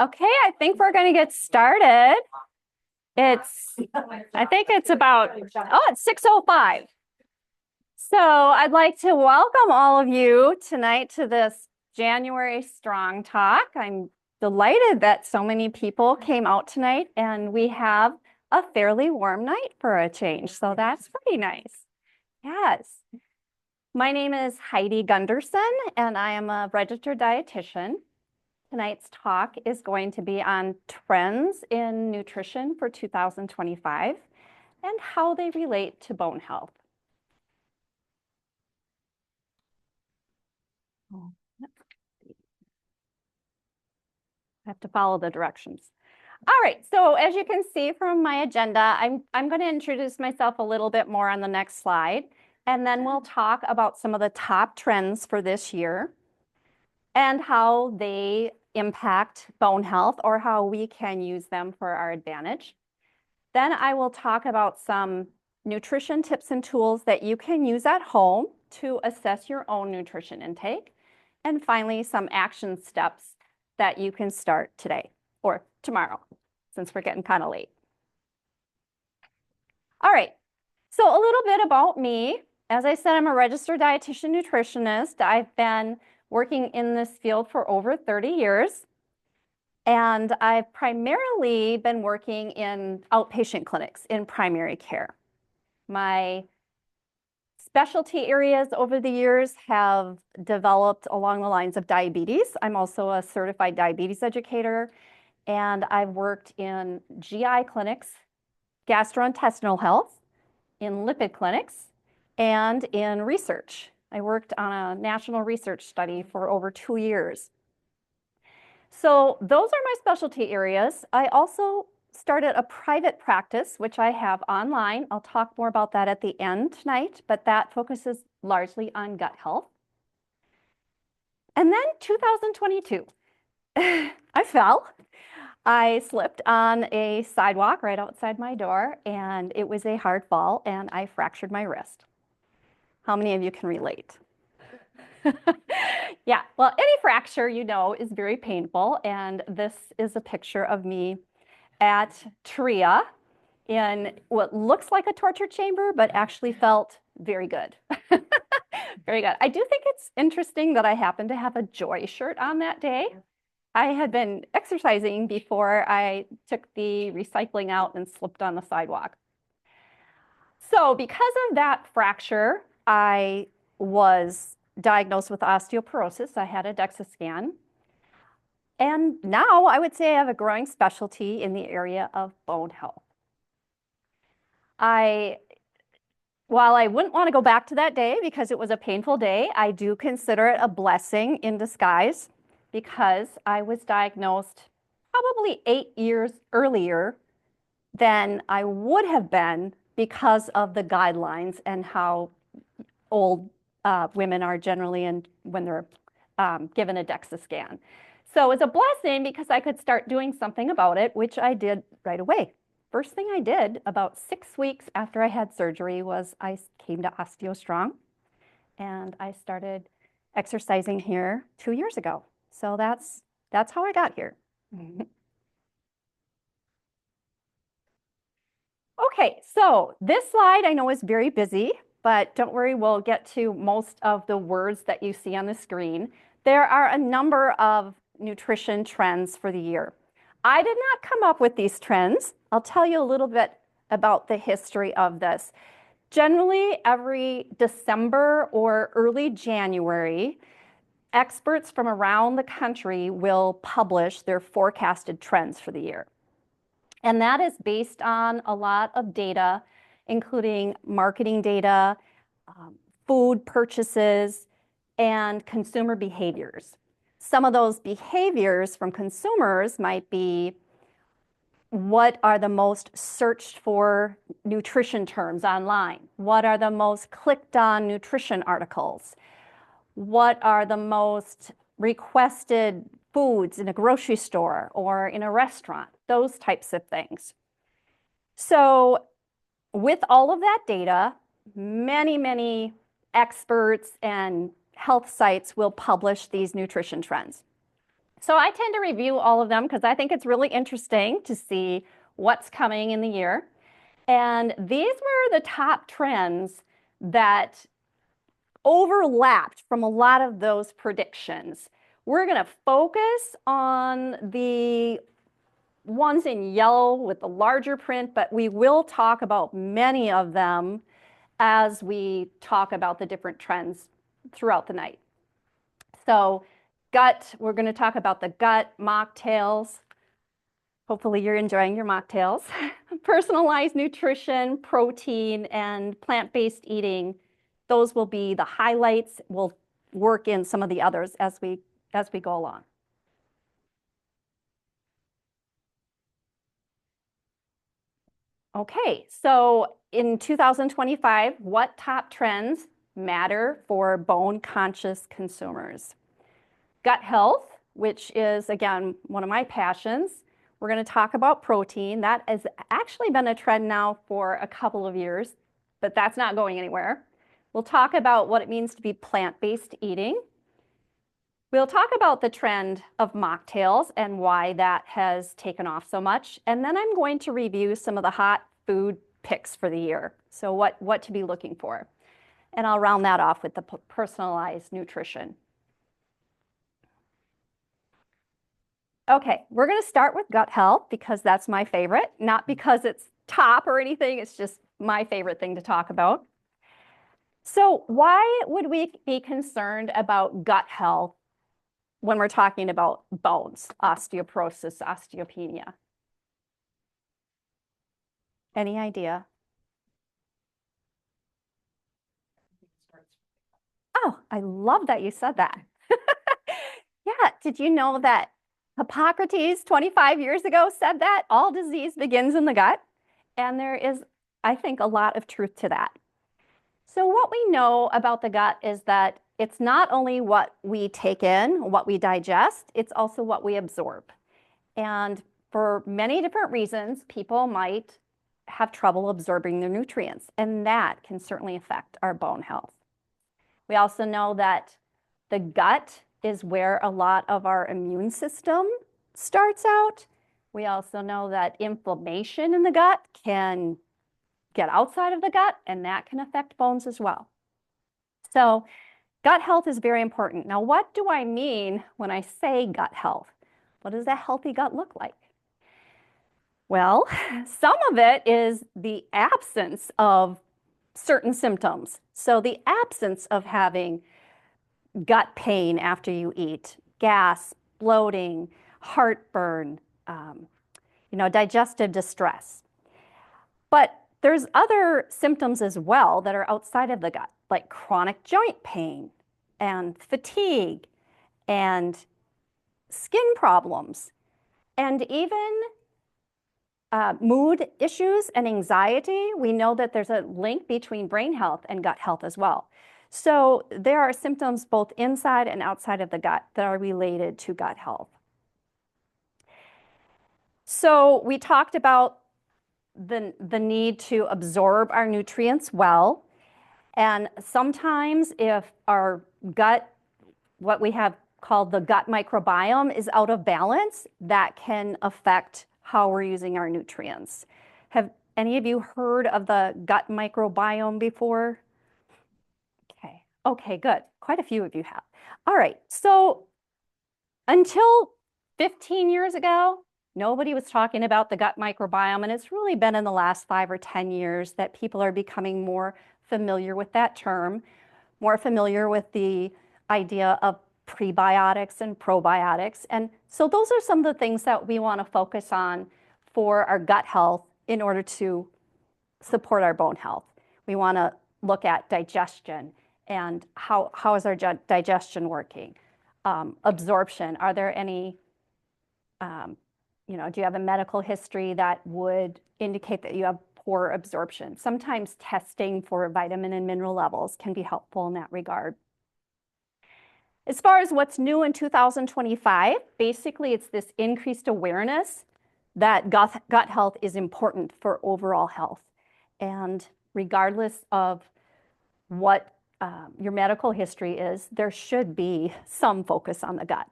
Okay, I think we're going to get started. I think it's about, it's 6:05. So I'd like to welcome all of you tonight to this January Strong Talk. I'm delighted that so many people came out tonight, and we have a fairly warm night for a change. So that's pretty nice. Yes. My name is Heidi Gunderson, and I am a registered dietitian. Tonight's talk is going to be on trends in nutrition for 2025 and how they relate to bone health. I have to follow the directions. All right, so as you can see from my agenda, I'm going to introduce myself a little bit more on the next slide, and then we'll talk about some of the top trends for this year and how they impact bone health or how we can use them for our advantage. Then I will talk about some nutrition tips and tools that you can use at home to assess your own nutrition intake. And finally, some action steps that you can start today or tomorrow, since we're getting kind of late. All right, so a little bit about me. As I said, I'm a registered dietitian nutritionist. I've been working in this field for over 30 years. And I've primarily been working in outpatient clinics in primary care. My specialty areas over the years have developed along the lines of diabetes. I'm also a certified diabetes educator, and I've worked in GI clinics, gastrointestinal health, in lipid clinics, and in research. I worked on a national research study for over 2 years. So those are my specialty areas. I also started a private practice, which I have online. I'll talk more about that at the end tonight, but that focuses largely on gut health. And then 2022, I fell. I slipped on a sidewalk right outside my door, and it was a hard fall, and I fractured my wrist. How many of you can relate? Yeah, well, any fracture, you know, is very painful. And this is a picture of me at TRIA in what looks like a torture chamber, but actually felt very good. Very good. I do think it's interesting that I happened to have a joy shirt on that day. I had been exercising before I took the recycling out and slipped on the sidewalk. So because of that fracture, I was diagnosed with osteoporosis. I had a DEXA scan. And now I would say I have a growing specialty in the area of bone health. While I wouldn't want to go back to that day because it was a painful day, I do consider it a blessing in disguise because I was diagnosed probably 8 years earlier than I would have been because of the guidelines and how old women are generally when they're given a DEXA scan. So it's a blessing because I could start doing something about it, which I did right away. First thing I did about 6 weeks after I had surgery was I came to OsteoStrong, and I started exercising here 2 years ago. So that's how I got here. Okay, so this slide I know is very busy, but don't worry, we'll get to most of the words that you see on the screen. There are a number of nutrition trends for the year. I did not come up with these trends. I'll tell you a little bit about the history of this. Generally, every December or early January, experts from around the country will publish their forecasted trends for the year. And that is based on a lot of data, including marketing data, food purchases, and consumer behaviors. Some of those behaviors from consumers might be, what are the most searched for nutrition terms online? What are the most clicked on nutrition articles? What are the most requested foods in a grocery store or in a restaurant? Those types of things. So with all of that data, many experts and health sites will publish these nutrition trends. So I tend to review all of them because I think it's really interesting to see what's coming in the year. And these were the top trends that overlapped from a lot of those predictions. We're going to focus on the ones in yellow with the larger print, but we will talk about many of them as we talk about the different trends throughout the night. So gut, we're going to talk about the gut, mocktails. Hopefully you're enjoying your mocktails. Personalized nutrition, protein, and plant-based eating. Those will be the highlights. We'll work in some of the others as we go along. Okay, so in 2025, what top trends matter for bone-conscious consumers? Gut health, which is, again, one of my passions. We're going to talk about protein. That has actually been a trend now for a couple of years, but that's not going anywhere. We'll talk about what it means to be plant-based eating. We'll talk about the trend of mocktails and why that has taken off so much. And then I'm going to review some of the hot food picks for the year. So what to be looking for. And I'll round that off with the personalized nutrition. Okay, we're going to start with gut health because that's my favorite, not because it's top or anything. It's just my favorite thing to talk about. So why would we be concerned about gut health when we're talking about bones, osteoporosis, osteopenia? Any idea? Oh, I love that you said that. Yeah, did you know that Hippocrates 25 years ago said that all disease begins in the gut? And there is, I think, a lot of truth to that. So what we know about the gut is that it's not only what we take in, what we digest, it's also what we absorb. And for many different reasons, people might have trouble absorbing their nutrients, and that can certainly affect our bone health. We also know that the gut is where a lot of our immune system starts out. We also know that inflammation in the gut can get outside of the gut, and that can affect bones as well. So gut health is very important. Now, what do I mean when I say gut health? What does a healthy gut look like? Well, some of it is the absence of certain symptoms. So the absence of having gut pain after you eat, gas, bloating, heartburn, digestive distress. But there's other symptoms as well that are outside of the gut, like chronic joint pain and fatigue and skin problems and even mood issues and anxiety. We know that there's a link between brain health and gut health as well. So there are symptoms both inside and outside of the gut that are related to gut health. So we talked about the need to absorb our nutrients well. And sometimes if our gut, what we have called the gut microbiome, is out of balance, that can affect how we're using our nutrients. Have any of you heard of the gut microbiome before? Okay, good. Quite a few of you have. All right, so until 15 years ago, nobody was talking about the gut microbiome, and it's really been in the last 5 or 10 years that people are becoming more familiar with that term, more familiar with the idea of prebiotics and probiotics. And so those are some of the things that we want to focus on for our gut health in order to support our bone health. We want to look at digestion and how is our digestion working? Absorption, are there any, do you have a medical history that would indicate that you have poor absorption? Sometimes testing for vitamin and mineral levels can be helpful in that regard. As far as what's new in 2025, basically it's this increased awareness that gut health is important for overall health. And regardless of what your medical history is, there should be some focus on the gut.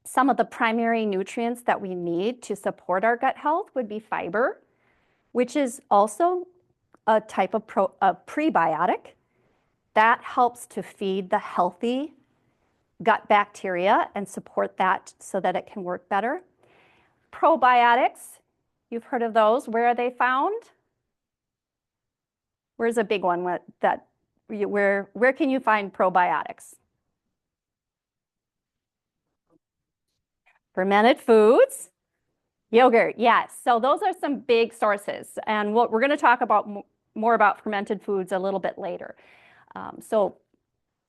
Some of the primary nutrients that we need to support our gut health would be fiber, which is also a type of prebiotic that helps to feed the healthy gut bacteria and support that so that it can work better. Probiotics, you've heard of those. Where are they found? Where's a big one where can you find probiotics? Fermented foods, yogurt, yes. So those are some big sources. And what we're going to talk about more about fermented foods a little bit later. So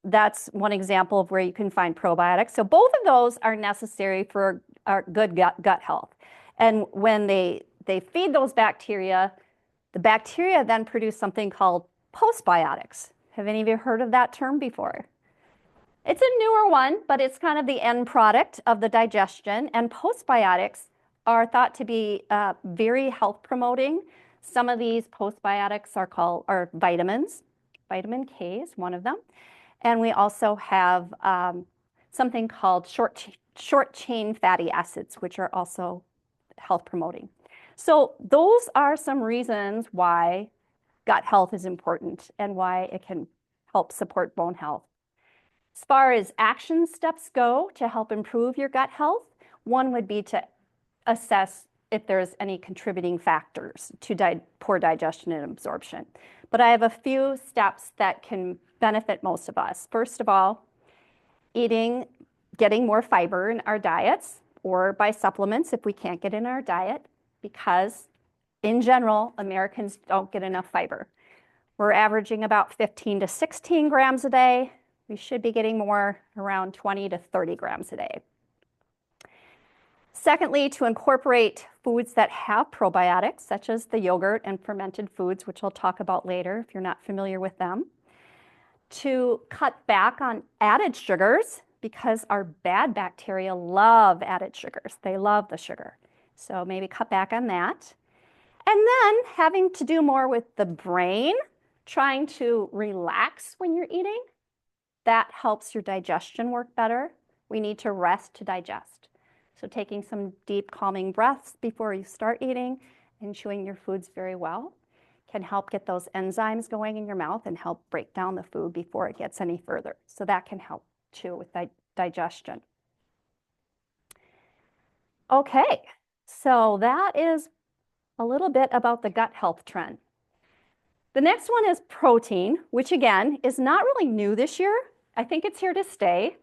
that's one example of where you can find probiotics. So both of those are necessary for our good gut health. And when they feed those bacteria, the bacteria then produce something called postbiotics. Have any of you heard of that term before? It's a newer one, but it's kind of the end product of the digestion. And postbiotics are thought to be very health promoting. Some of these postbiotics are vitamins. Vitamin K is one of them. And we also have something called short chain fatty acids, which are also health promoting. So those are some reasons why gut health is important and why it can help support bone health. As far as action steps go to help improve your gut health, one would be to assess if there's any contributing factors to poor digestion and absorption. But I have a few steps that can benefit most of us. First of all, getting more fiber in our diets or by supplements if we can't get in our diet, because in general, Americans don't get enough fiber. We're averaging about 15 to 16 grams a day. We should be getting more, around 20 to 30 grams a day. Secondly, to incorporate foods that have probiotics, such as the yogurt and fermented foods, which I'll talk about later if you're not familiar with them. To cut back on added sugars, because our bad bacteria love added sugars. They love the sugar. So maybe cut back on that. And then having to do more with the brain, trying to relax when you're eating. That helps your digestion work better. We need to rest to digest. So taking some deep calming breaths before you start eating and chewing your foods very well can help get those enzymes going in your mouth and help break down the food before it gets any further. So that can help too with digestion. Okay, so that is a little bit about the gut health trend. The next one is protein, which again is not really new this year. I think it's here to stay.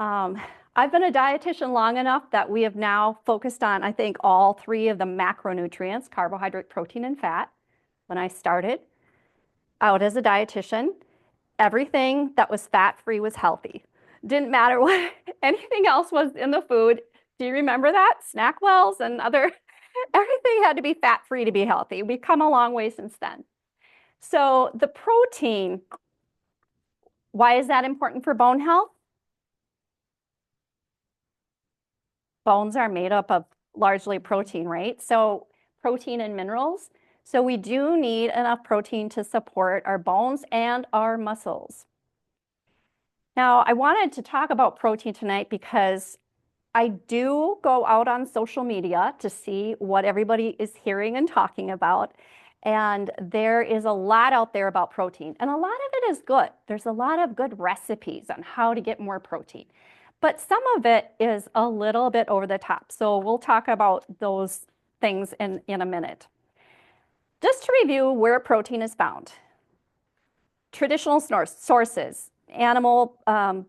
I've been a dietitian long enough that we have now focused on, I think, all three of the macronutrients, carbohydrate, protein, and fat. When I started out as a dietitian, everything that was fat-free was healthy. Didn't matter what anything else was in the food. Do you remember that? Snackwells and everything had to be fat-free to be healthy. We've come a long way since then. So the protein, why is that important for bone health? Bones are made up of largely protein, right? So protein and minerals. So we do need enough protein to support our bones and our muscles. Now, I wanted to talk about protein tonight because I do go out on social media to see what everybody is hearing and talking about. And there is a lot out there about protein, and a lot of it is good. There's a lot of good recipes on how to get more protein. But some of it is a little bit over the top. So we'll talk about those things in a minute. Just to review where protein is found. Traditional sources, animal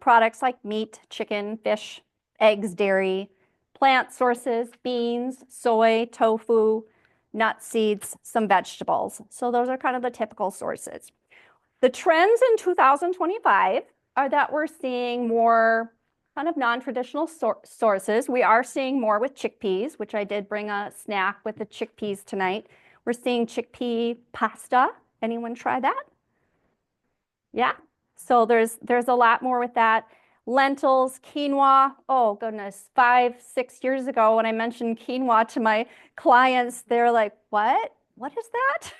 products like meat, chicken, fish, eggs, dairy, plant sources, beans, soy, tofu, nuts, seeds, some vegetables. So those are kind of the typical sources. The trends in 2025 are that we're seeing more kind of non-traditional sources. We are seeing more with chickpeas, which I did bring a snack with the chickpeas tonight. We're seeing chickpea pasta. Anyone try that? Yeah. So there's a lot more with that. Lentils, quinoa. Oh goodness, 5, 6 years ago when I mentioned quinoa to my clients, they're like, "What? What is that?"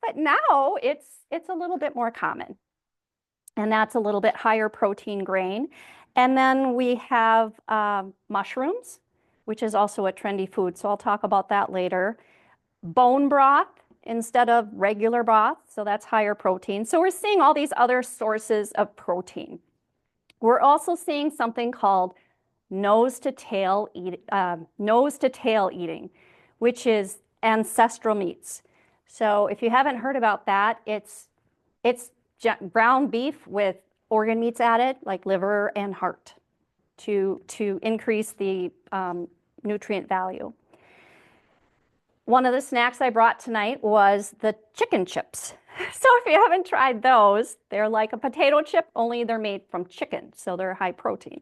But now it's a little bit more common. And that's a little bit higher protein grain. And then we have mushrooms, which is also a trendy food. So I'll talk about that later. Bone broth instead of regular broth. So that's higher protein. So we're seeing all these other sources of protein. We're also seeing something called nose to tail eating, which is ancestral meats. So if you haven't heard about that, it's ground beef with organ meats added, like liver and heart, to increase the nutrient value. One of the snacks I brought tonight was the chicken chips. So if you haven't tried those, they're like a potato chip, only they're made from chicken, so they're high protein.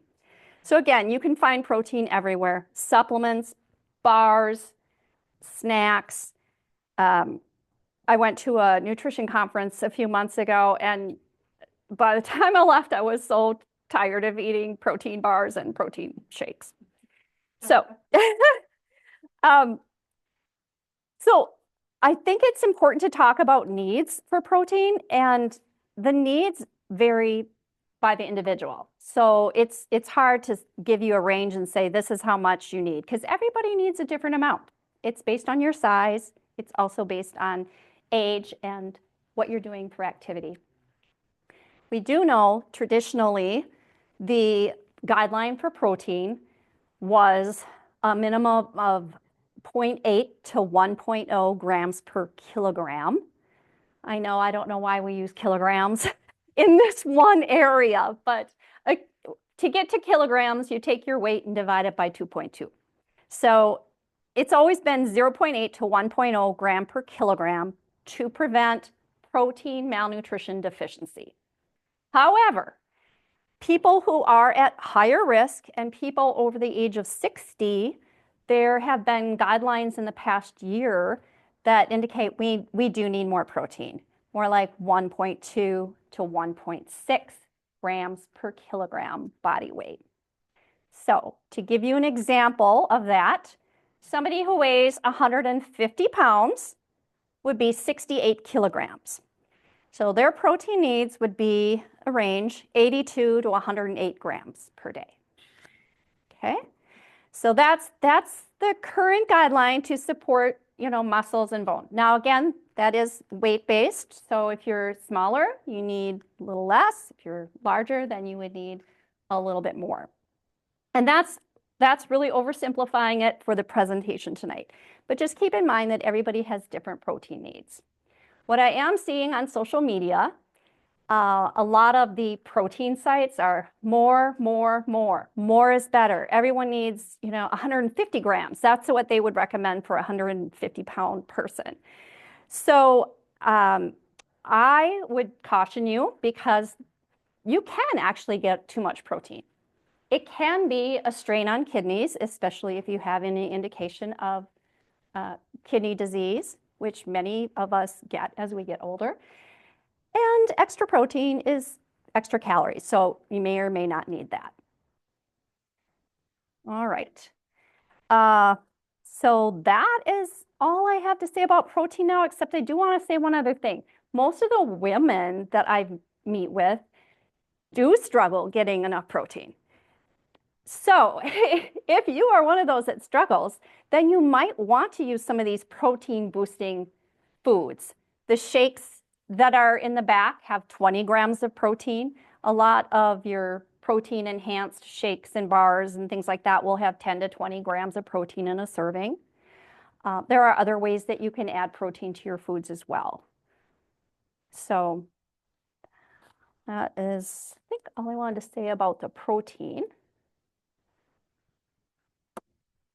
So again, you can find protein everywhere. Supplements, bars, snacks. I went to a nutrition conference a few months ago, and by the time I left, I was so tired of eating protein bars and protein shakes. So, so I think it's important to talk about needs for protein, and the needs vary by the individual. So it's hard to give you a range and say this is how much you need, because everybody needs a different amount. It's based on your size. It's also based on age and what you're doing for activity. We do know traditionally the guideline for protein was a minimum of 0.8 to 1.0 grams per kilogram. I know, I don't know why we use kilograms in this one area, but to get to kilograms, you take your weight and divide it by 2.2. So it's always been 0.8 to 1.0 gram per kilogram to prevent protein malnutrition deficiency. However, people who are at higher risk and people over the age of 60, there have been guidelines in the past year that indicate we do need more protein, more like 1.2 to 1.6 grams per kilogram body weight. So to give you an example of that, somebody who weighs 150 pounds would be 68 kilograms. So their protein needs would be a range 82 to 108 grams per day. Okay, so that's the current guideline to support, muscles and bone. Now again, that is weight-based. So if you're smaller, you need a little less. If you're larger, then you would need a little bit more. And that's really oversimplifying it for the presentation tonight. But just keep in mind that everybody has different protein needs. What I am seeing on social media, a lot of the protein sites are more. More is better. Everyone needs, 150 grams. That's what they would recommend for a 150-pound person. So I would caution you, because you can actually get too much protein. It can be a strain on kidneys, especially if you have any indication of kidney disease, which many of us get as we get older. And extra protein is extra calories, so you may or may not need that. All right. So that is all I have to say about protein now, except I do want to say one other thing. Most of the women that I meet with do struggle getting enough protein. So if you are one of those that struggles, then you might want to use some of these protein boosting foods. The shakes that are in the back have 20 grams of protein. A lot of your protein enhanced shakes and bars and things like that will have 10 to 20 grams of protein in a serving. There are other ways that you can add protein to your foods as well. So that is, I think, all I wanted to say about the protein.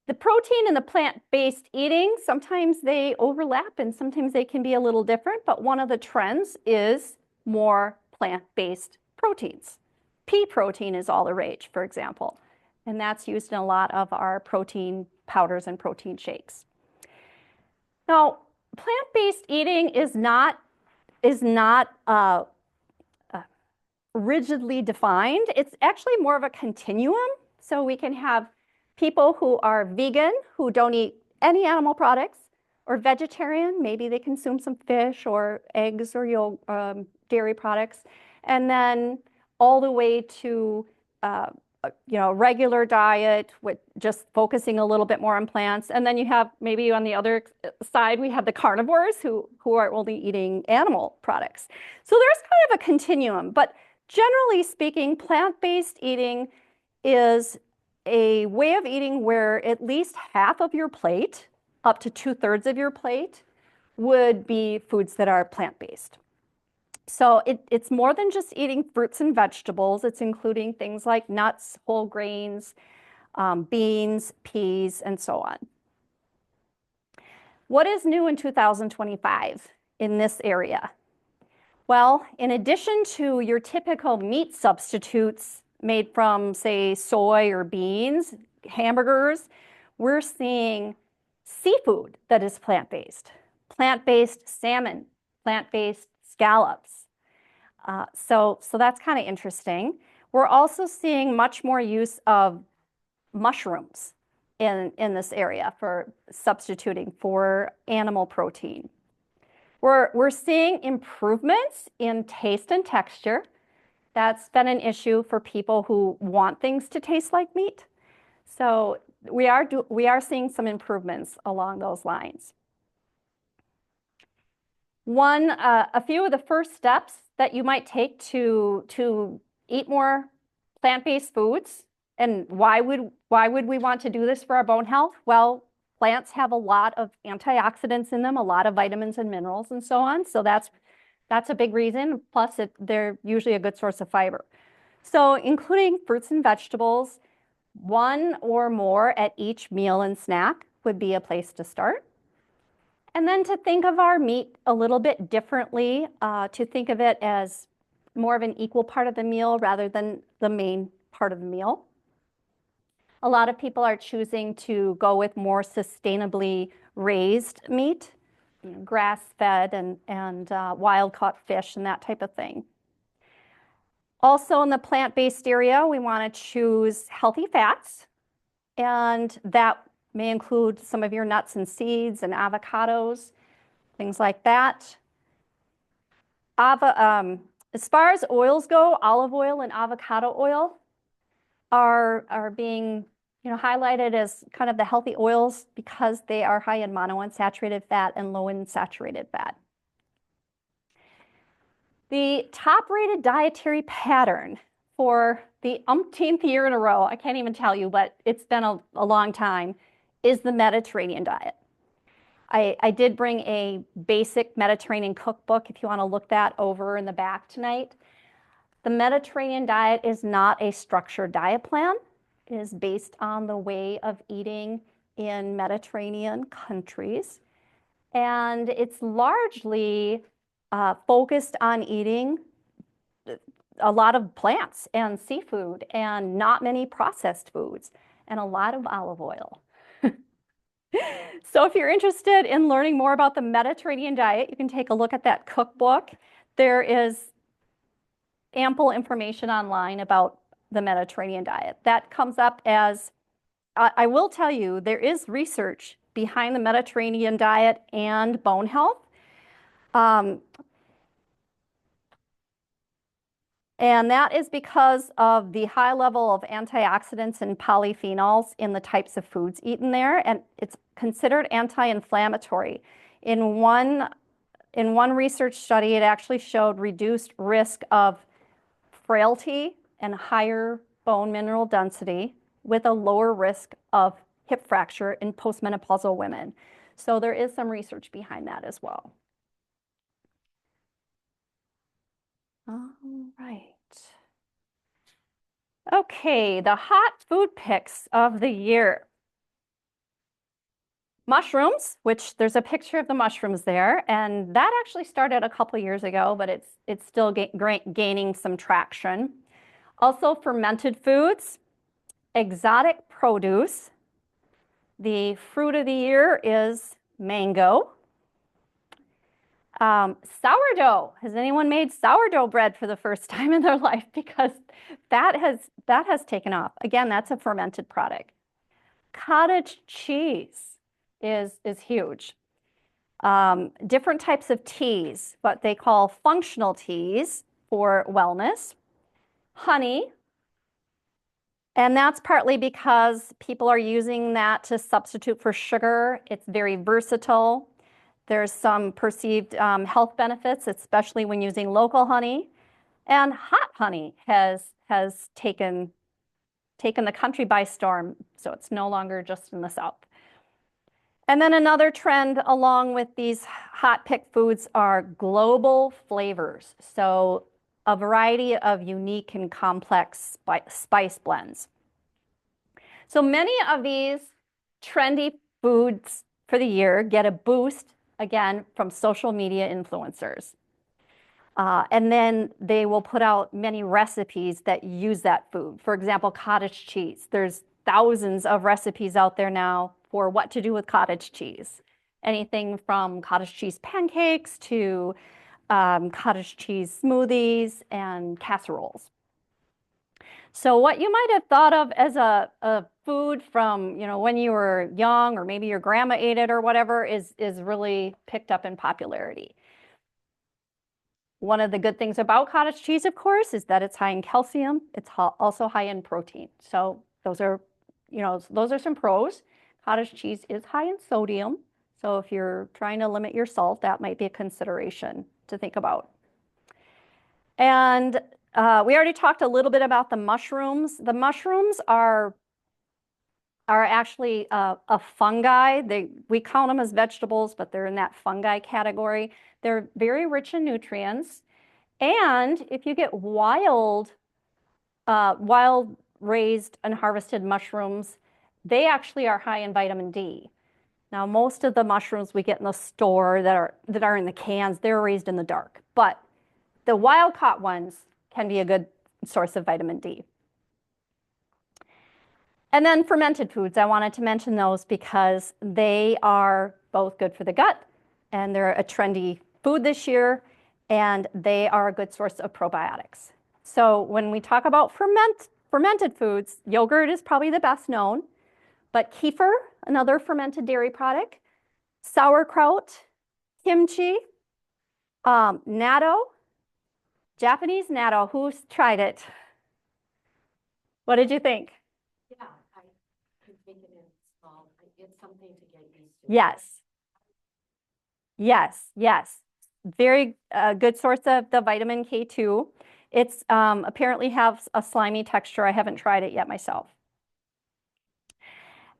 The protein and the plant-based eating, sometimes they overlap and sometimes they can be a little different, but one of the trends is more plant-based proteins. Pea protein is all the rage, for example, and that's used in a lot of our protein powders and protein shakes. Now, plant-based eating is not rigidly defined. It's actually more of a continuum. So we can have people who are vegan, who don't eat any animal products, or vegetarian, maybe they consume some fish or eggs or dairy products, and then all the way to regular diet with just focusing a little bit more on plants. And then you have maybe on the other side, we have the carnivores who are only eating animal products. So there's kind of a continuum, but generally speaking, plant-based eating is a way of eating where at least half of your plate, up to 2/3 of your plate, would be foods that are plant-based. So it's more than just eating fruits and vegetables. It's including things like nuts, whole grains, beans, peas, and so on. What is new in 2025 in this area? Well, in addition to your typical meat substitutes made from, say, soy or beans, hamburgers, we're seeing seafood that is plant-based salmon, plant-based scallops. So that's kind of interesting. We're also seeing much more use of mushrooms in this area for substituting for animal protein. We're seeing improvements in taste and texture. That's been an issue for people who want things to taste like meat. So we are seeing some improvements along those lines. A few of the first steps that you might take to eat more plant-based foods, and why would we want to do this for our bone health? Well, plants have a lot of antioxidants in them, a lot of vitamins and minerals and so on. So that's a big reason. Plus, they're usually a good source of fiber. So including fruits and vegetables, one or more at each meal and snack would be a place to start. And then to think of our meat a little bit differently, to think of it as more of an equal part of the meal rather than the main part of the meal. A lot of people are choosing to go with more sustainably raised meat, grass-fed and wild-caught fish and that type of thing. Also in the plant-based area, we want to choose healthy fats, and that may include some of your nuts and seeds and avocados, things like that. As far as oils go, olive oil and avocado oil are being highlighted as kind of the healthy oils because they are high in monounsaturated fat and low in saturated fat. The top-rated dietary pattern for the umpteenth year in a row, I can't even tell you, but it's been a long time, is the Mediterranean diet. I did bring a basic Mediterranean cookbook if you want to look that over in the back tonight. The Mediterranean diet is not a structured diet plan. It is based on the way of eating in Mediterranean countries. And it's largely focused on eating a lot of plants and seafood and not many processed foods and a lot of olive oil. So if you're interested in learning more about the Mediterranean diet, you can take a look at that cookbook. There is ample information online about the Mediterranean diet. That comes up as, I will tell you, there is research behind the Mediterranean diet and bone health. And that is because of the high level of antioxidants and polyphenols in the types of foods eaten there, and it's considered anti-inflammatory. In one research study, it actually showed reduced risk of frailty and higher bone mineral density with a lower risk of hip fracture in postmenopausal women. So there is some research behind that as well. All right. Okay, the hot food picks of the year. Mushrooms, which there's a picture of the mushrooms there, and that actually started a couple years ago, but it's still gaining some traction. Also fermented foods, exotic produce. The fruit of the year is mango. Sourdough. Has anyone made sourdough bread for the first time in their life? Because that has taken off. Again, that's a fermented product. Cottage cheese is huge. Different types of teas, what they call functional teas for wellness. Honey. And that's partly because people are using that to substitute for sugar. It's very versatile. There's some perceived health benefits, especially when using local honey. And hot honey has taken the country by storm, so it's no longer just in the South. And then another trend along with these hot pick foods are global flavors. So a variety of unique and complex spice blends. So many of these trendy foods for the year get a boost, again, from social media influencers. And then they will put out many recipes that use that food. For example, cottage cheese. There's thousands of recipes out there now for what to do with cottage cheese. Anything from cottage cheese pancakes to cottage cheese smoothies and casseroles. So what you might have thought of as a food from, when you were young, or maybe your grandma ate it or whatever, is really picked up in popularity. One of the good things about cottage cheese, of course, is that it's high in calcium. It's also high in protein. So those are some pros. Cottage cheese is high in sodium. So if you're trying to limit your salt, that might be a consideration to think about. And we already talked a little bit about the mushrooms. The mushrooms are actually a fungi. We count them as vegetables, but they're in that fungi category. They're very rich in nutrients. And if you get wild raised and harvested mushrooms, they actually are high in vitamin D. Now, most of the mushrooms we get in the store that are in the cans, they're raised in the dark. But the wild caught ones can be a good source of vitamin D. And then fermented foods, I wanted to mention those because they are both good for the gut, and they're a trendy food this year, and they are a good source of probiotics. So when we talk about fermented foods, yogurt is probably the best known, but kefir, another fermented dairy product, sauerkraut, kimchi, natto, Japanese natto. Who's tried it? What did you think? Yeah, I could make it in small. It's something to get used to. Yes. Yes, yes. Very good source of the vitamin K2. It's apparently has a slimy texture. I haven't tried it yet myself.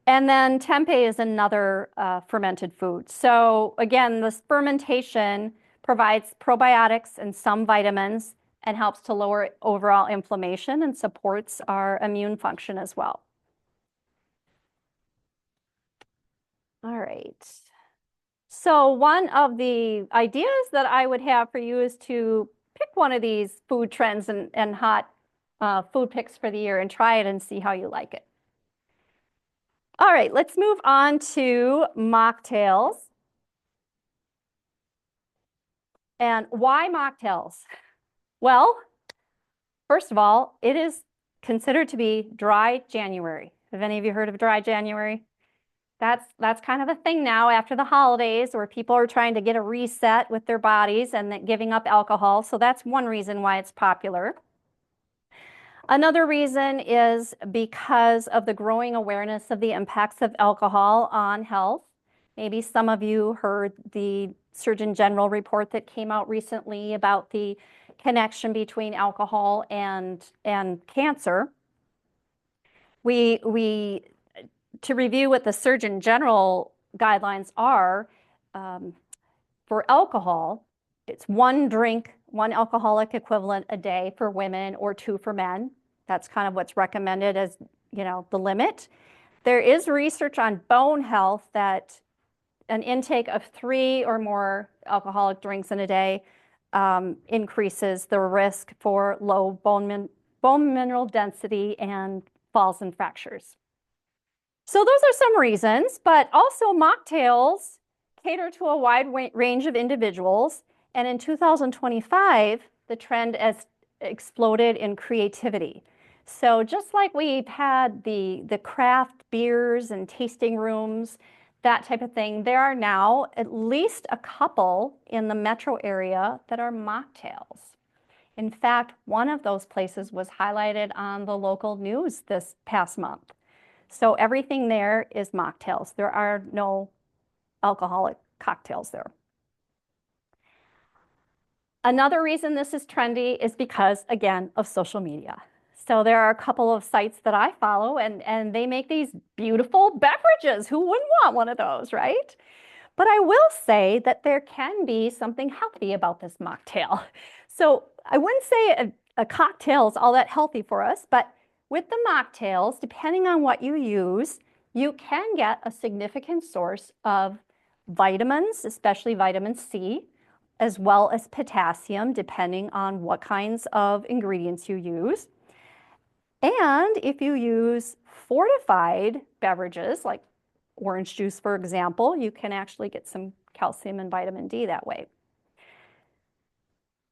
And then tempeh is another fermented food. So again, this fermentation provides probiotics and some vitamins and helps to lower overall inflammation and supports our immune function as well. All right. So one of the ideas that I would have for you is to pick one of these food trends and hot food picks for the year and try it and see how you like it. All right, let's move on to mocktails. And why mocktails? Well, first of all, it is considered to be dry January. Have any of you heard of dry January? That's kind of a thing now after the holidays where people are trying to get a reset with their bodies and giving up alcohol. So that's one reason why it's popular. Another reason is because of the growing awareness of the impacts of alcohol on health. Maybe some of you heard the Surgeon General report that came out recently about the connection between alcohol and cancer. To review what the Surgeon General guidelines are, for alcohol, it's one drink, one alcoholic equivalent a day for women or 2 for men. That's kind of what's recommended as, the limit. There is research on bone health that an intake of 3 or more alcoholic drinks in a day increases the risk for low bone mineral density and falls and fractures. So those are some reasons, but also mocktails cater to a wide range of individuals. And in 2025, the trend has exploded in creativity. So just like we've had the craft beers and tasting rooms, that type of thing, there are now at least a couple in the metro area that are mocktails. In fact, one of those places was highlighted on the local news this past month. So everything there is mocktails. There are no alcoholic cocktails there. Another reason this is trendy is because, again, of social media. So there are a couple of sites that I follow, and they make these beautiful beverages. Who wouldn't want one of those, right? But I will say that there can be something healthy about this mocktail. So I wouldn't say a cocktail is all that healthy for us, but with the mocktails, depending on what you use, you can get a significant source of vitamins, especially vitamin C, as well as potassium, depending on what kinds of ingredients you use. And if you use fortified beverages, like orange juice, for example, you can actually get some calcium and vitamin D that way.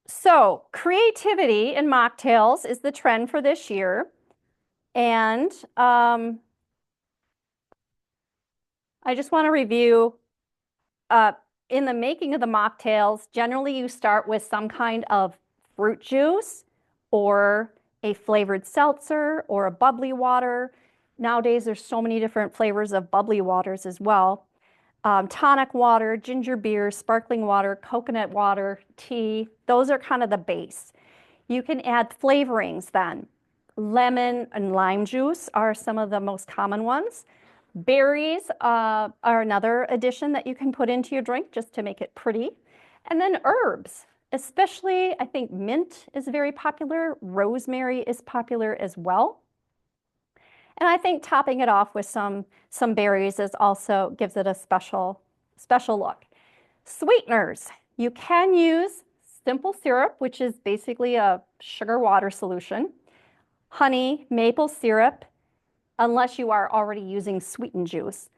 So creativity in mocktails is the trend for this year. And I just want to review, in the making of the mocktails, generally you start with some kind of fruit juice or a flavored seltzer or a bubbly water. Nowadays, there's so many different flavors of bubbly waters as well. Tonic water, ginger beer, sparkling water, coconut water, tea. Those are kind of the base. You can add flavorings then. Lemon and lime juice are some of the most common ones. Berries are another addition that you can put into your drink just to make it pretty. And then herbs, especially I think mint is very popular. Rosemary is popular as well. And I think topping it off with some berries is also gives it a special look. Sweeteners. You can use simple syrup, which is basically a sugar water solution, honey, maple syrup, unless you are already using sweetened juice.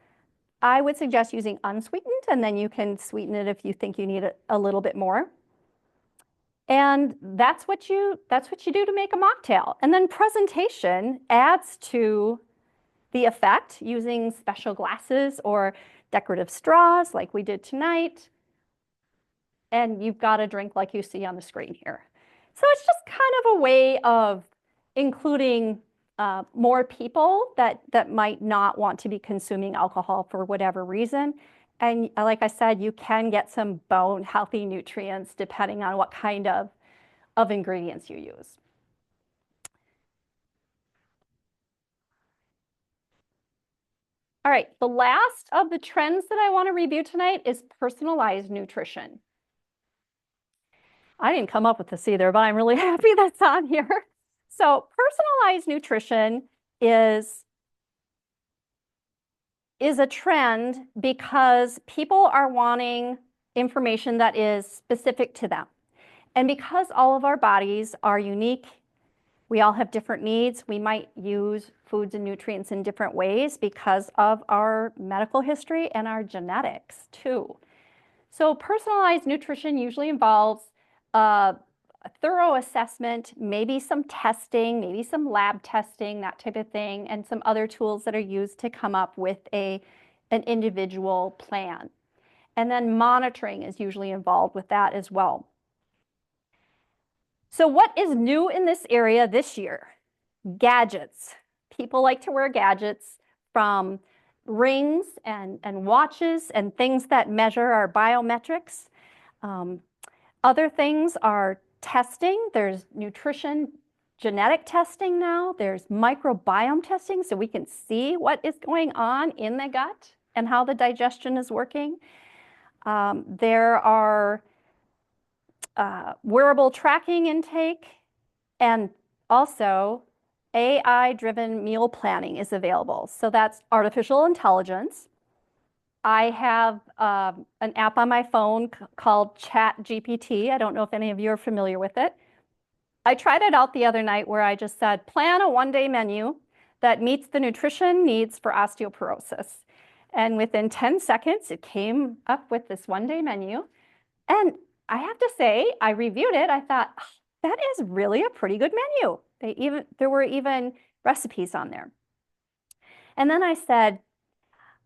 I would suggest using unsweetened, and then you can sweeten it if you think you need it a little bit more. And that's what you do to make a mocktail. And then presentation adds to the effect using special glasses or decorative straws like we did tonight. And you've got a drink like you see on the screen here. So it's just kind of a way of including more people that might not want to be consuming alcohol for whatever reason. And like I said, you can get some bone healthy nutrients depending on what kind of ingredients you use. All right, the last of the trends that I want to review tonight is personalized nutrition. I didn't come up with this either, but I'm really happy that's on here. So personalized nutrition is a trend because people are wanting information that is specific to them. And because all of our bodies are unique, we all have different needs. We might use foods and nutrients in different ways because of our medical history and our genetics too. So personalized nutrition usually involves a thorough assessment, maybe some testing, maybe some lab testing, that type of thing, and some other tools that are used to come up with an individual plan. And then monitoring is usually involved with that as well. So what is new in this area this year? Gadgets. People like to wear gadgets, from rings and watches and things that measure our biometrics. Other things are testing. There's nutrition genetic testing now. There's microbiome testing, so we can see what is going on in the gut and how the digestion is working. There are wearable tracking intake, and also AI-driven meal planning is available. So that's artificial intelligence. I have an app on my phone called ChatGPT. I don't know if any of you are familiar with it. I tried it out the other night where I just said, plan a one-day menu that meets the nutrition needs for osteoporosis. And within 10 seconds, it came up with this one-day menu. And I have to say, I reviewed it. I thought, oh, that is really a pretty good menu. There were even recipes on there. And then I said,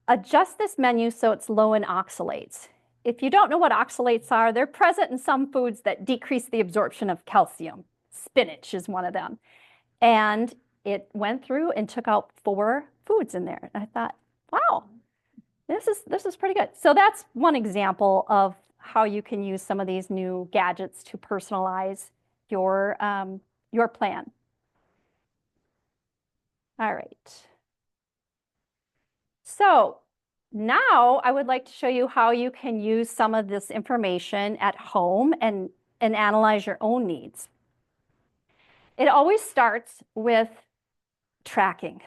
adjust this menu so it's low in oxalates. if you don't know what oxalates are, they're present in some foods that decrease the absorption of calcium. Spinach is one of them. And it went through and took out 4 foods in there. And I thought, wow, this is pretty good. So that's one example of how you can use some of these new gadgets to personalize your plan. All right. So now I would like to show you how you can use some of this information at home and analyze your own needs. It always starts with tracking.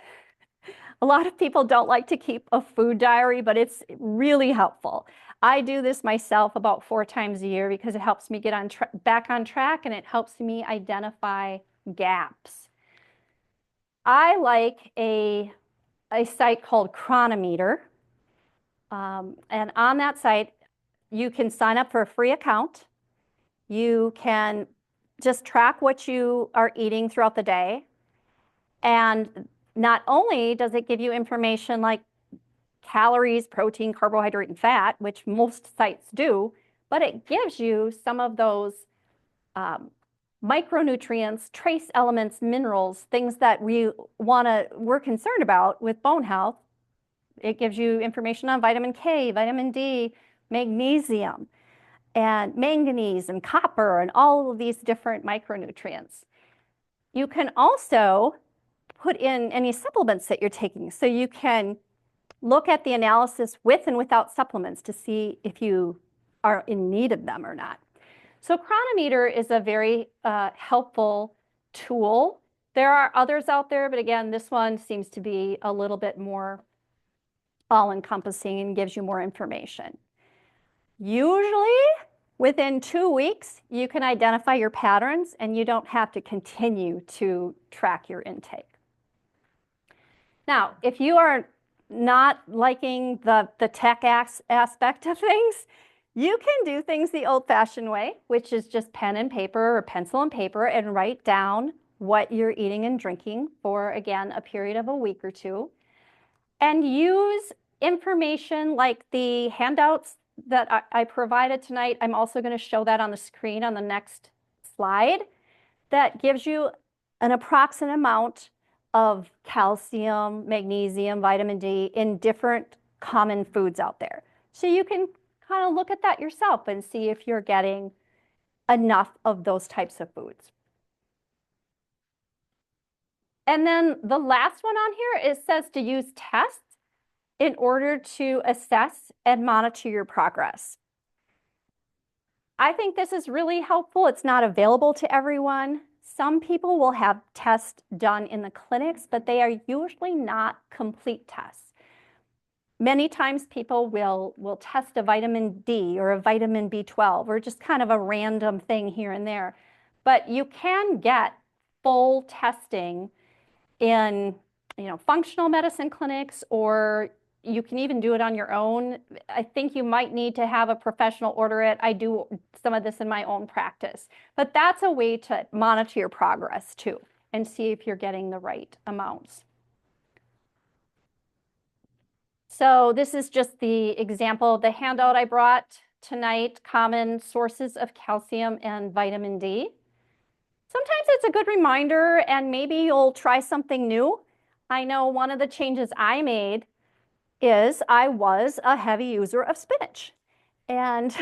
A lot of people don't like to keep a food diary, but it's really helpful. I do this myself about 4 times a year because it helps me get back on track, and it helps me identify gaps. I like a site called Chronometer. And on that site, you can sign up for a free account. You can just track what you are eating throughout the day. And not only does it give you information like calories, protein, carbohydrate, and fat, which most sites do, but it gives you some of those micronutrients, trace elements, minerals, things that we're concerned about with bone health. It gives you information on vitamin K, vitamin D, magnesium, and manganese, and copper, and all of these different micronutrients. You can also put in any supplements that you're taking. So you can look at the analysis with and without supplements to see if you are in need of them or not. So Chronometer is a very helpful tool. There are others out there, but again, this one seems to be a little bit more all-encompassing and gives you more information. Usually, within 2 weeks, you can identify your patterns and you don't have to continue to track your intake. Now, if you are not liking the tech aspect of things, you can do things the old-fashioned way, which is just pen and paper or pencil and paper and write down what you're eating and drinking for, again, a period of a week or 2. And use information like the handouts that I provided tonight. I'm also going to show that on the screen on the next slide. That gives you an approximate amount of calcium, magnesium, vitamin D in different common foods out there. So you can kind of look at that yourself and see if you're getting enough of those types of foods. And then the last one on here, it says to use tests in order to assess and monitor your progress. I think this is really helpful. It's not available to everyone. Some people will have tests done in the clinics, but they are usually not complete tests. Many times people will test a vitamin D or a vitamin B12 or just kind of a random thing here and there. But you can get full testing in functional medicine clinics, or you can even do it on your own. I think you might need to have a professional order it. I do some of this in my own practice. But that's a way to monitor your progress too and see if you're getting the right amounts. So this is just the example of the handout I brought tonight, common sources of calcium and vitamin D. Sometimes it's a good reminder, and maybe you'll try something new. I know one of the changes I made is I was a heavy user of spinach. And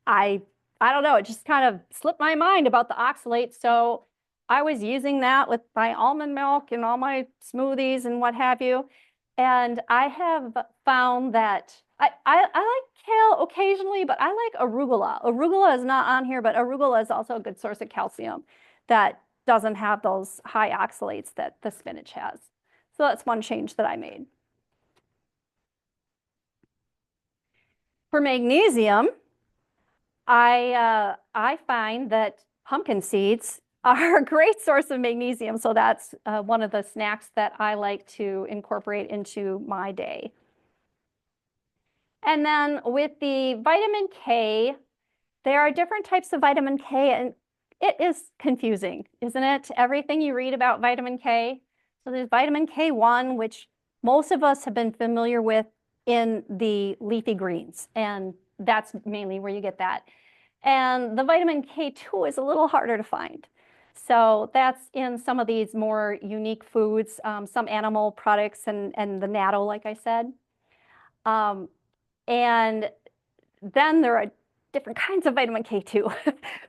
I don't know, it just kind of slipped my mind about the oxalates. So I was using that with my almond milk and all my smoothies and what have you. And I have found that I like kale occasionally, but I like arugula. Arugula is not on here, but arugula is also a good source of calcium that doesn't have those high oxalates that the spinach has. So that's one change that I made. For magnesium, I find that pumpkin seeds are a great source of magnesium. So that's one of the snacks that I like to incorporate into my day. And then with the vitamin K, there are different types of vitamin K, and it is confusing, isn't it? Everything you read about vitamin K. So there's vitamin K1, which most of us have been familiar with in the leafy greens. And that's mainly where you get that. And the vitamin K2 is a little harder to find. So that's in some of these more unique foods, some animal products and the natto, like I said. And then there are different kinds of vitamin K2.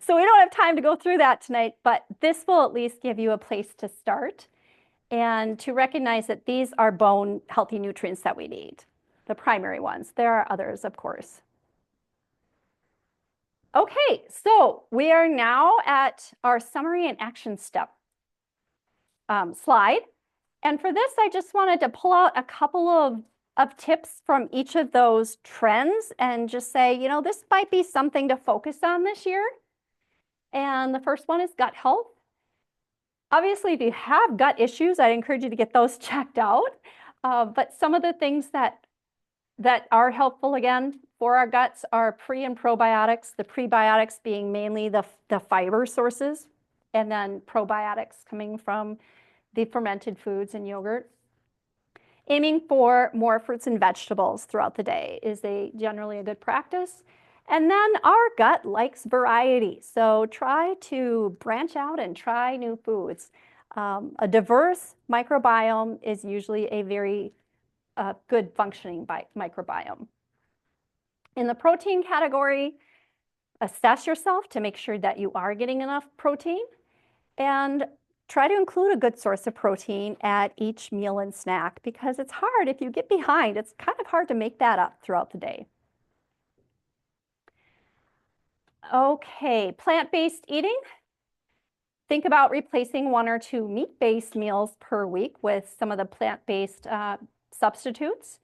So we don't have time to go through that tonight, but this will at least give you a place to start and to recognize that these are bone healthy nutrients that we need, the primary ones. There are others, of course. Okay, so we are now at our summary and action step slide. And for this, I just wanted to pull out a couple of tips from each of those trends and just say, you know, this might be something to focus on this year. And the first one is gut health. Obviously, if you have gut issues, I'd encourage you to get those checked out. But some of the things that are helpful again for our guts are pre and probiotics, the prebiotics being mainly the fiber sources, and then probiotics coming from the fermented foods and yogurt. Aiming for more fruits and vegetables throughout the day is generally a good practice. And then our gut likes variety, so try to branch out and try new foods. A diverse microbiome is usually a very good functioning microbiome. In the protein category, assess yourself to make sure that you are getting enough protein and try to include a good source of protein at each meal and snack because it's hard if you get behind. It's kind of hard to make that up throughout the day. Okay, plant-based eating. Think about replacing 1 or 2 meat-based meals per week with some of the plant-based substitutes.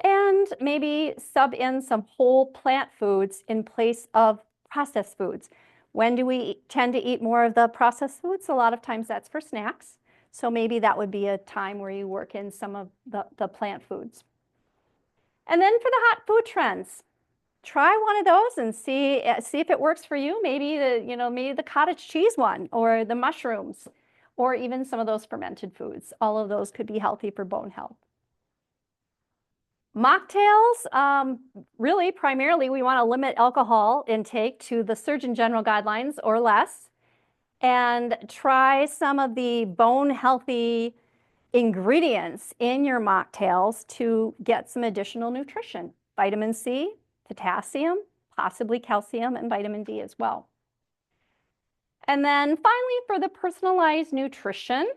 And maybe sub in some whole plant foods in place of processed foods. When do we tend to eat more of the processed foods? A lot of times that's for snacks. So maybe that would be a time where you work in some of the plant foods. And then for the hot food trends, try one of those and see if it works for you. Maybe maybe the cottage cheese one or the mushrooms or even some of those fermented foods. All of those could be healthy for bone health. Mocktails, really primarily we want to limit alcohol intake to the Surgeon General guidelines or less and try some of the bone healthy ingredients in your mocktails to get some additional nutrition. Vitamin C, potassium, possibly calcium, and vitamin D as well. And then finally for the personalized nutrition,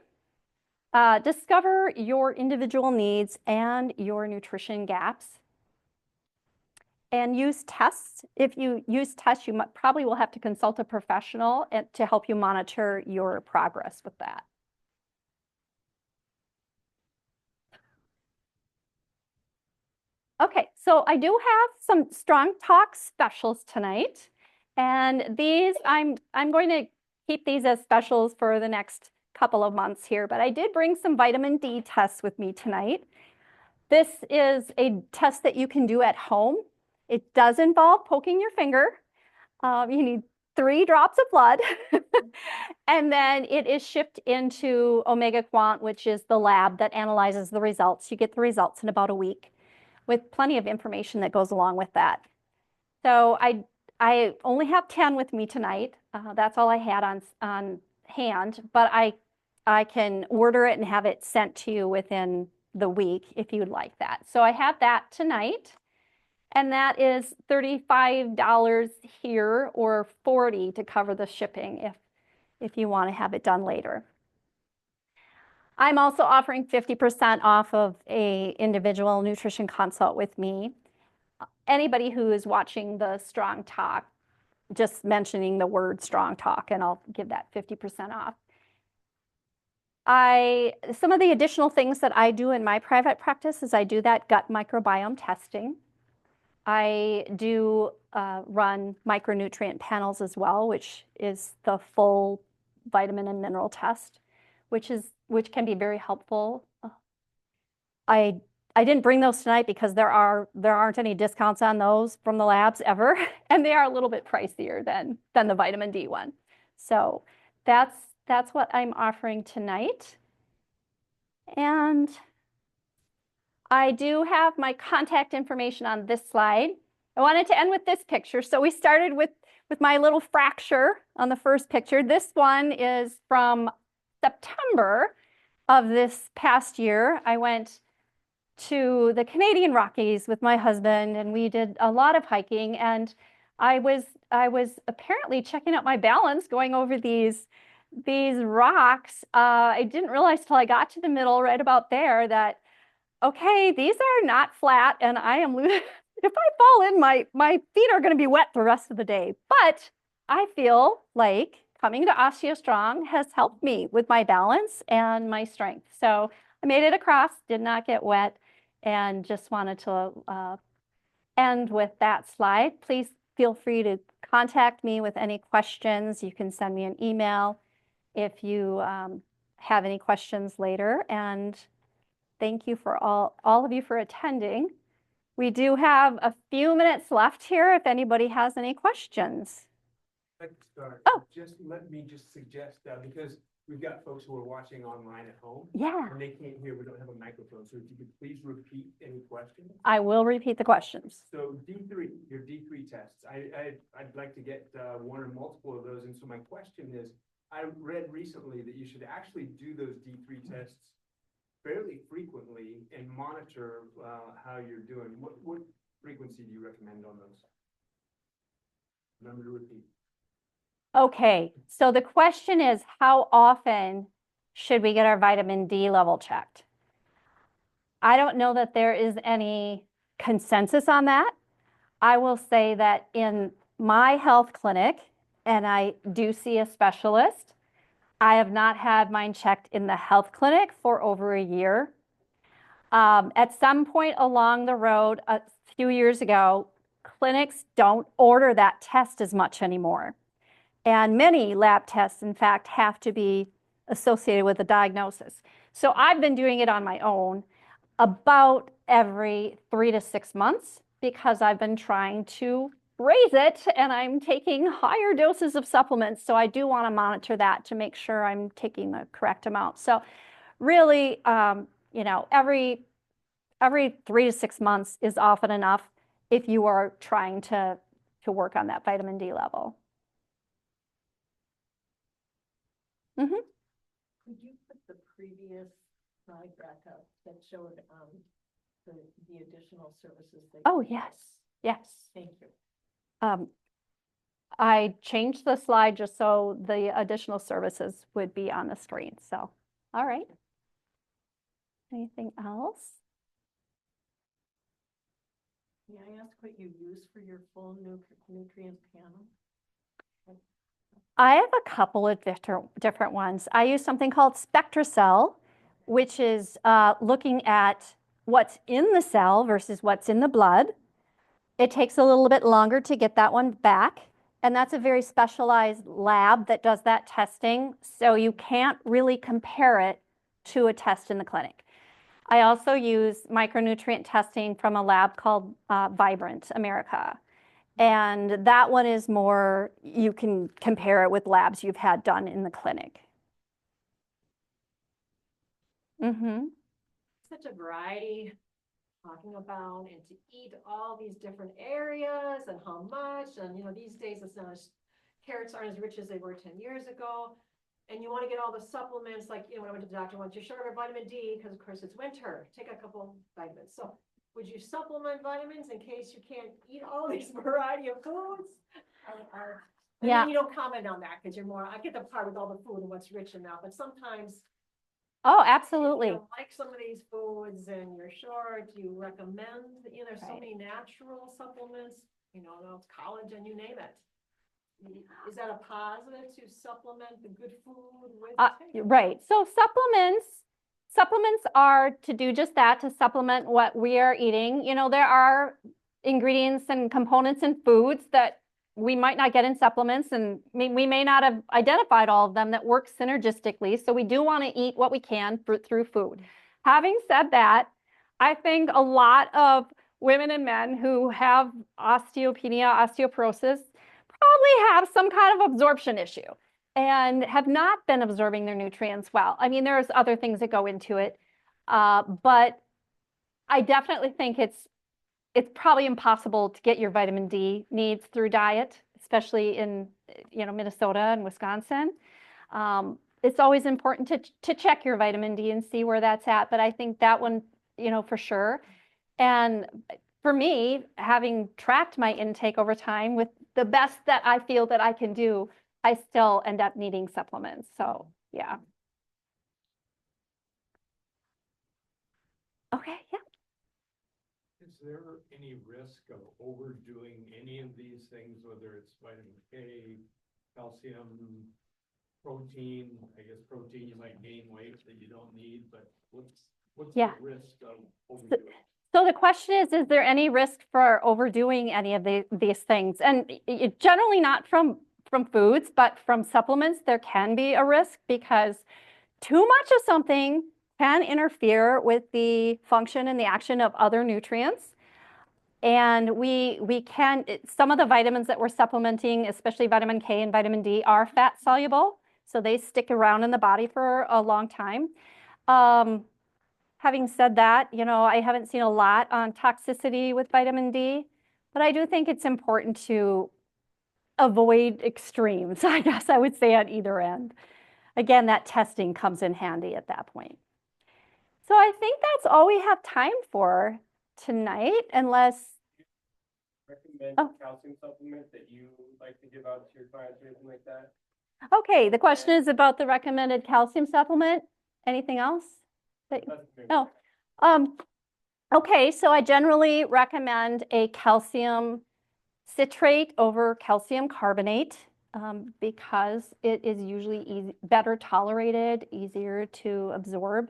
discover your individual needs and your nutrition gaps. And use tests. If you use tests, you probably will have to consult a professional to help you monitor your progress with that. Okay, so I do have some StrongTalk specials tonight. And these, I'm going to keep these as specials for the next couple of months here, but I did bring some vitamin D tests with me tonight. This is a test that you can do at home. It does involve poking your finger. You need 3 drops of blood. And then it is shipped into Omega Quant, which is the lab that analyzes the results. You get the results in about a week with plenty of information that goes along with that. So I only have 10 with me tonight. That's all I had on hand, but I can order it and have it sent to you within the week if you'd like that. So I have that tonight, and that is $35 here or $40 to cover the shipping if you want to have it done later. I'm also offering 50% off of a individual nutrition consult with me. Anybody who is watching the StrongTalk, just mentioning the word StrongTalk, and I'll give that 50% off. Some of the additional things that I do in my private practice is I do that gut microbiome testing. I do run micronutrient panels as well, which is the full vitamin and mineral test, which can be very helpful. I didn't bring those tonight because there aren't any discounts on those from the labs ever, and they are a little bit pricier than the vitamin D one. So that's what I'm offering tonight. And I do have my contact information on this slide. I wanted to end with this picture. So we started with my little fracture on the first picture. This one is from September of this past year. I went to the Canadian Rockies with my husband, and we did a lot of hiking. And I was apparently checking out my balance going over these rocks. I didn't realize till I got to the middle, right about there, that okay, these are not flat, and I am losing. If I fall in, my feet are going to be wet the rest of the day. But I feel like coming to OsteoStrong has helped me with my balance and my strength. So I made it across, did not get wet, and just wanted to end with that slide. Please feel free to contact me with any questions. You can send me an email if you have any questions later. And thank you for all of you for attending. We do have a few minutes left here if anybody has any questions. I'd like to start. Oh. Just let me just suggest, because we've got folks who are watching online at home. Yeah. And they can't hear, we don't have a microphone, so if you could please repeat any questions. I will repeat the questions. So D3, your D3 tests, I'd like to get one or multiple of those, and so my question is, I read recently that you should actually do those D3 tests fairly frequently and monitor how you're doing. What frequency do you recommend on those? Remember to repeat. Okay, so the question is, how often should we get our vitamin D level checked? I don't know that there is any consensus on that. I will say that in my health clinic, and I do see a specialist, I have not had mine checked in the health clinic for over a year. At some point along the road, a few years ago, clinics don't order that test as much anymore. And many lab tests, in fact, have to be associated with a diagnosis. So I've been doing it on my own about every 3 to 6 months because I've been trying to raise it and I'm taking higher doses of supplements. So I do want to monitor that to make sure I'm taking the correct amount. So really, you know, every 3 to 6 months is often enough if you are trying to work on that vitamin D level. Mm-hmm. Could you put the previous slide back up that showed the additional services? Oh, yes, yes. Thank you. I changed the slide just so the additional services would be on the screen. So, all right. Anything else? May I ask what you use for your full nutrients panel? I have a couple of different ones. I use something called SpectraCell, which is looking at what's in the cell versus what's in the blood. It takes a little bit longer to get that one back. And that's a very specialized lab that does that testing. So you can't really compare it to a test in the clinic. I also use micronutrient testing from a lab called Vibrant America. And that one is more, you can compare it with labs you've had done in the clinic. Mm-hmm. Such a variety talking about, and to eat all these different areas and how much, and you know, these days it's not as, carrots aren't as rich as they were 10 years ago. And you want to get all the supplements, like, you know, when I went to the doctor, I want your sugar, vitamin D, because of course it's winter, take a couple vitamins. So would you supplement vitamins in case you can't eat all these variety of foods? And Yeah. then you don't comment on that because you're more, I get the part with all the food and what's rich in that, but sometimes Oh, if absolutely. you don't like some of these foods and you're short, you recommend, you know, there's so Right. many natural supplements, you know, collagen, and you name it. Is that a positive to supplement the good food with? Right. So supplements are to do just that, to supplement what we are eating. You know, there are ingredients and components in foods that we might not get in supplements, and we may not have identified all of them that work synergistically. So we do want to eat what we can through food. Having said that, I think a lot of women and men who have osteopenia, osteoporosis, probably have some kind of absorption issue and have not been absorbing their nutrients well. I mean, there's other things that go into it, but I definitely think it's it's probably impossible to get your vitamin D needs through diet, especially in, Minnesota and Wisconsin. It's always important to check your vitamin D and see where that's at, but I think that one, for sure. And for me, having tracked my intake over time with the best that I feel that I can do, I still end up needing supplements. So, yeah. Okay, yeah. Is there any risk of overdoing any of these things, whether it's vitamin K, calcium, protein? I guess protein, you might gain weight that you don't need, but what's the Yeah. risk of overdoing? So the question is there any risk for overdoing any of these things? And generally not from foods, but from supplements, there can be a risk because too much of something can interfere with the function and the action of other nutrients. And we can, some of the vitamins that we're supplementing, especially vitamin K and vitamin D, are fat soluble. So they stick around in the body for a long time. Having said that, I haven't seen a lot on toxicity with vitamin D, but I do think it's important to avoid extremes, I guess I would say, at either end. Again, that testing comes in handy at that point. So I think that's all we have time for tonight, unless, Recommend Oh. calcium supplement that you like to give out to your clients or anything like that? okay, the question is about the recommended calcium supplement. Anything else? That's the main No. one. Okay, so I generally recommend a calcium citrate over calcium carbonate because it is usually better tolerated, easier to absorb.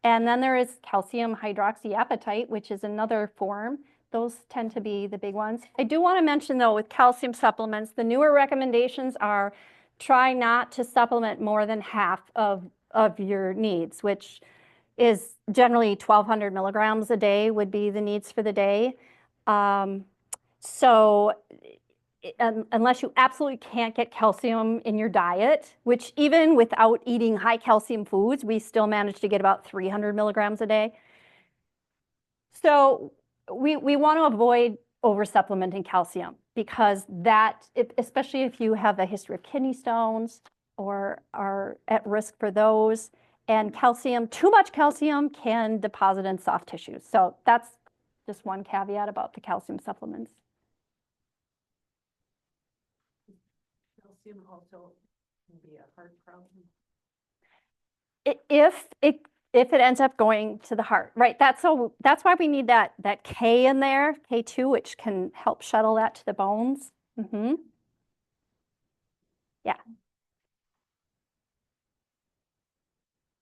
And then there is calcium hydroxyapatite, which is another form. Those tend to be the big ones. I do want to mention, though, with calcium supplements, the newer recommendations are try not to supplement more than half of your needs, which is generally 1,200 milligrams a day would be the needs for the day. So unless you absolutely can't get calcium in your diet, which even without eating high calcium foods, we still manage to get about 300 milligrams a day. So we want to avoid over supplementing calcium because especially if you have a history of kidney stones or are at risk for those, and calcium, too much calcium can deposit in soft tissues. So that's just one caveat about the calcium supplements. Calcium also can be a heart problem. If it ends up going to the heart, right? That's why we need that K in there, K2, which can help shuttle that to the bones. Yeah.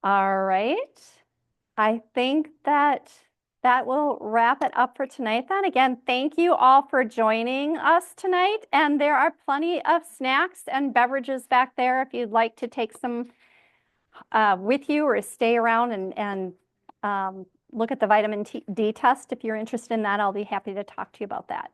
All right. I think that will wrap it up for tonight then. Again, thank you all for joining us tonight. And there are plenty of snacks and beverages back there if you'd like to take some with you or stay around and look at the vitamin D test. If you're interested in that, I'll be happy to talk to you about that.